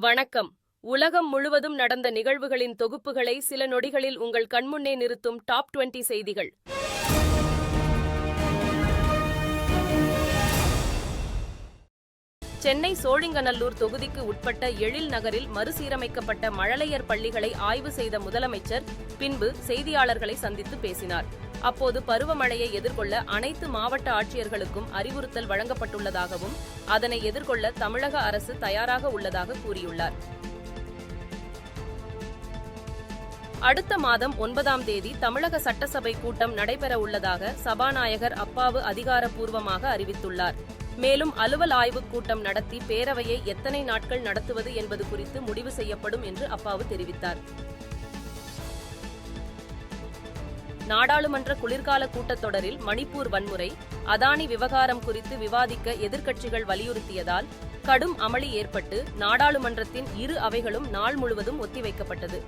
வணக்கம். உலகம் முழுவதும் நடந்த நிகழ்வுகளின் தொகுப்புகளை சில நொடிகளில் உங்கள் கண்முன்னே நிறுத்தும் டாப் 20 செய்திகள். சென்னை சோழிங்கநல்லூர் தொகுதிக்கு உட்பட்ட எழில் நகரில் மறுசீரமைக்கப்பட்ட மழலையர் பள்ளிகளை ஆய்வு செய்த முதலமைச்சர் பின்பு செய்தியாளர்களை சந்தித்து பேசினார். அப்போது பருவமழையை எதிர்கொள்ள அனைத்து மாவட்ட ஆட்சியர்களுக்கும் அறிவுறுத்தல் வழங்கப்பட்டுள்ளதாகவும் அதனை எதிர்கொள்ள தமிழக அரசு தயாராக உள்ளதாக கூறியுள்ளார். அடுத்த மாதம் 9ஆம் தேதி தமிழக சட்டசபை கூட்டம் நடைபெற உள்ளதாக சபாநாயகர் அப்பாவு அதிகாரப்பூர்வமாக அறிவித்துள்ளார். மேலும் அலுவல் ஆய்வுக் கூட்டம் நடத்தி பேரவையை எத்தனை நாட்கள் நடத்துவது என்பது குறித்து முடிவு செய்யப்படும் என்று அப்பாவு தெரிவித்தார். நாடாளுமன்ற குளிர்கால கூட்டத்தொடரில் மணிப்பூர் வன்முறை, அதானி விவகாரம் குறித்து விவாதிக்க எதிர்க்கட்சிகள் வலியுறுத்தியதால் கடும் அமளி ஏற்பட்டு நாடாளுமன்றத்தின் இரு அவைகளும் நாள் முழுவதும் ஒத்திவைக்கப்பட்டது.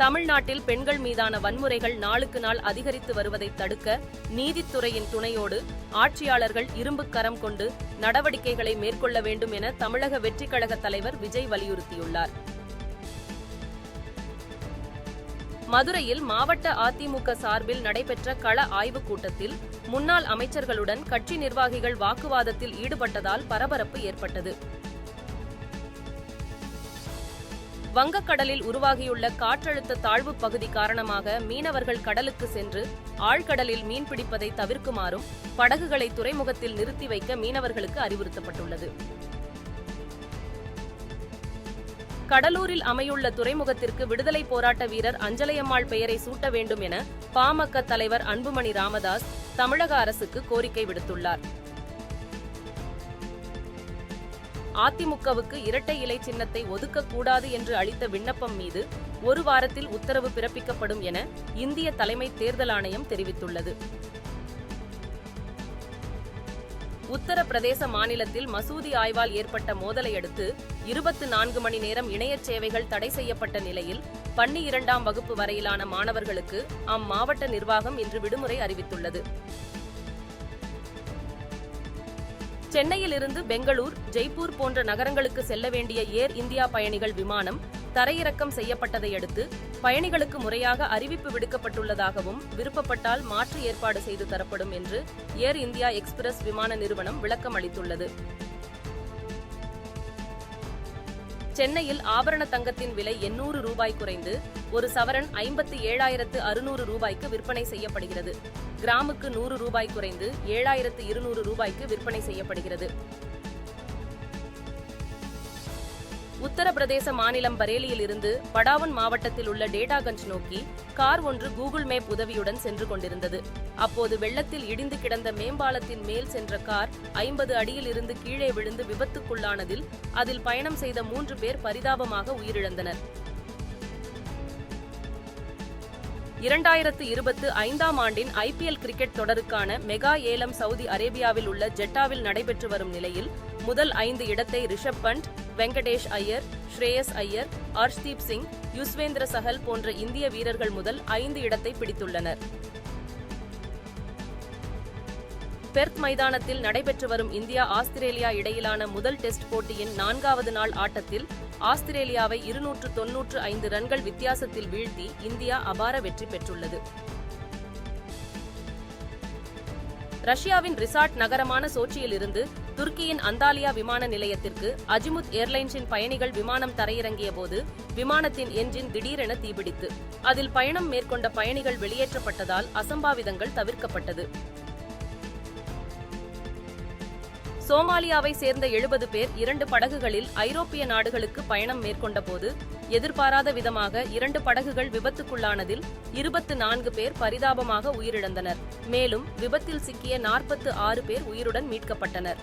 தமிழ்நாட்டில் பெண்கள் மீதான வன்முறைகள் நாளுக்கு நாள் அதிகரித்து வருவதை தடுக்க நீதித்துறையின் துணையோடு ஆட்சியாளர்கள் இரும்புக் கரம் கொண்டு நடவடிக்கைகளை மேற்கொள்ள வேண்டும் என தமிழக வெற்றிக் கழக தலைவர் விஜய் வலியுறுத்தியுள்ளார். மதுரையில் மாவட்ட அதிமுக சார்பில் நடைபெற்ற கள ஆய்வுக் கூட்டத்தில் முன்னாள் அமைச்சர்களுடன் கட்சி நிர்வாகிகள் வாக்குவாதத்தில் ஈடுபட்டதால் பரபரப்பு ஏற்பட்டது. வங்கக்கடலில் உருவாகியுள்ள காற்றழுத்த தாழ்வு பகுதி காரணமாக மீனவர்கள் கடலுக்கு சென்று ஆழ்கடலில் மீன்பிடிப்பதை தவிர்க்குமாறும் படகுகளை துறைமுகத்தில் நிறுத்தி வைக்க மீனவர்களுக்கு அறிவுறுத்தப்பட்டுள்ளது. கடலூரில் அமையுள்ள துறைமுகத்திற்கு விடுதலை போராட்ட வீரர் அஞ்சலையம்மாள் பெயரை சூட்ட வேண்டும் என பாமக தலைவர் அன்புமணி ராமதாஸ் தமிழக அரசுக்கு கோரிக்கை விடுத்துள்ளார். அதிமுகவுக்கு இரட்டை இலை சின்னத்தை ஒதுக்கக்கூடாது என்று அளித்த விண்ணப்பம் மீது ஒரு வாரத்தில் உத்தரவு பிறப்பிக்கப்படும் என இந்திய தலைமை தேர்தல் ஆணையம் தெரிவித்துள்ளது. உத்தரப்பிரதேச மாநிலத்தில் மசூதி ஆய்வால் ஏற்பட்ட மோதலையடுத்து 24 மணி நேரம் இணையச் சேவைகள் தடை செய்யப்பட்ட நிலையில் 12ஆம் வகுப்பு வரையிலான மாணவர்களுக்கு அம்மாவட்ட நிர்வாகம் இன்று விடுமுறை அறிவித்துள்ளது. சென்னையில் இருந்து பெங்களூர், ஜெய்ப்பூர் போன்ற நகரங்களுக்கு செல்ல வேண்டிய ஏர் இந்தியா பயணிகள் விமானம் தரையிறக்கம் செய்யப்பட்டதை அடுத்து பயணிகளுக்கு முறையாக அறிவிப்பு விடுக்கப்பட்டுள்ளதாகவும் விருப்பப்பட்டால் மாற்று ஏற்பாடு செய்து தரப்படும் என்று ஏர் இந்தியா எக்ஸ்பிரஸ் விமான நிறுவனம் விளக்கம் அளித்துள்ளது. சென்னையில் ஆபரண தங்கத்தின் விலை 800 ரூபாய் குறைந்து ஒரு சவரன் 57,600 ரூபாய்க்கு விற்பனை செய்யப்படுகிறது. கிராமுக்கு 100 ரூபாய் குறைந்து 7,200 ரூபாய்க்கு விற்பனை செய்யப்படுகிறது. உத்தரப்பிரதேச மாநிலம் பரேலியில் இருந்து படாவன் மாவட்டத்தில் உள்ள டேடாகஞ்ச் நோக்கி கார் ஒன்று கூகுள் மேப் உதவியுடன் சென்று கொண்டிருந்தது. அப்போது வெள்ளத்தில் இடிந்து கிடந்த மேம்பாலத்தின் மேல் சென்ற கார் 50 அடியில் இருந்து கீழே விழுந்து விபத்துக்குள்ளானதில் அதில் பயணம் செய்த 3 பேர் பரிதாபமாக உயிரிழந்தனர். 2025ஆம் ஆண்டின் IPL கிரிக்கெட் தொடருக்கான மெகா ஏலம் சவுதி அரேபியாவில் உள்ள ஜெட்டாவில் நடைபெற்று வரும் நிலையில் முதல் 5 இடத்தை ரிஷப் பண்ட், வெங்கடேஷ் ஐயர், ஸ்ரேயஸ் ஐயர், அர்ஷ்தீப் சிங், யுஸ்வேந்திர சஹல் போன்ற இந்திய வீரர்கள் முதல் 5 இடத்தை பிடித்துள்ளனர். பெர்த் மைதானத்தில் நடைபெற்று வரும் இந்தியா ஆஸ்திரேலியா இடையிலான முதல் டெஸ்ட் போட்டியின் 4வது நாள் ஆட்டத்தில் ஆஸ்திரேலியாவை 295 ரன்கள் வித்தியாசத்தில் வீழ்த்தி இந்தியா அபார வெற்றி பெற்றுள்ளது. ரஷ்யாவின் ரிசார்ட் நகரமான சோச்சியில் இருந்து துருக்கியின் அந்தாலியா விமான நிலையத்திற்கு அஜிமுத் ஏர்லைன்ஸின் பயணிகள் விமானம் தரையிறங்கிய போது விமானத்தின் என்ஜின் திடீரென தீப்பிடித்து அதில் பயணம் மேற்கொண்ட பயணிகள் வெளியேற்றப்பட்டதால் அசம்பாவிதங்கள் தவிர்க்கப்பட்டது. சோமாலியாவை சேர்ந்த 70 பேர் 2 படகுகளில் ஐரோப்பிய நாடுகளுக்கு பயணம் மேற்கொண்ட போது எதிர்பாராத விதமாக 2 படகுகள் விபத்துக்குள்ளானதில் 24 பேர் பரிதாபமாக உயிரிழந்தனர். மேலும் விபத்தில் சிக்கிய 46 பேர் உயிருடன் மீட்கப்பட்டனர்.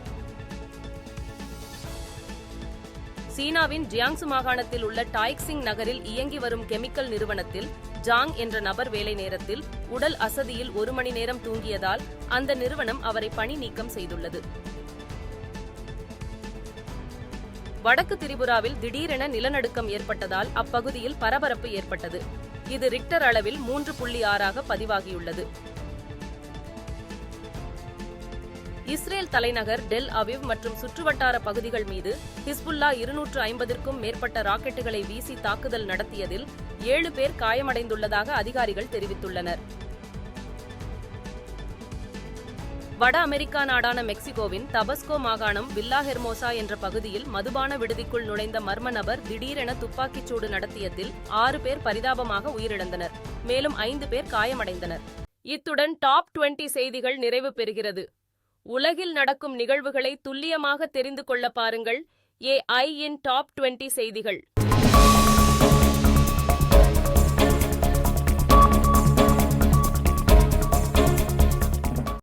சீனாவின் ஜியாங்சு மாகாணத்தில் உள்ள டாய்க்சிங் நகரில் இயங்கி வரும் கெமிக்கல் நிறுவனத்தில் ஜாங் என்ற நபர் வேலை நேரத்தில் உடல் அசதியில் 1 மணி நேரம் தூங்கியதால் அந்த நிறுவனம் அவரை பணி நீக்கம் செய்துள்ளது. வடக்கு திரிபுராவில் திடீரென நிலநடுக்கம் ஏற்பட்டதால் அப்பகுதியில் பரபரப்பு ஏற்பட்டது. இது ரிக்டர் அளவில் 3.6 பதிவாகியுள்ளது. இஸ்ரேல் தலைநகர் டெல் அவிவ் மற்றும் சுற்றுவட்டார பகுதிகள் மீது ஹிஸ்புல்லா 250க்கும் மேற்பட்ட ராக்கெட்டுகளை வீசி தாக்குதல் நடத்தியதில் 7 பேர் காயமடைந்துள்ளதாக அதிகாரிகள் தெரிவித்துள்ளனர். வட அமெரிக்கா நாடான மெக்சிகோவின் தபஸ்கோ மாகாணம் வில்லா ஹெர்மோசா என்ற பகுதியில் மதுபான விடுதிக்குள் நுழைந்த மர்ம நபர் திடீரென துப்பாக்கிச்சூடு நடத்தியதில் 6 பேர் பரிதாபமாக உயிரிழந்தனர். மேலும் 5 பேர் காயமடைந்தனர். இத்துடன் டாப் 20 செய்திகள் நிறைவு பெறுகிறது. உலகில் நடக்கும் நிகழ்வுகளை துல்லியமாக தெரிந்து கொள்ள பாருங்கள் AI இன் டாப் 20 செய்திகள்.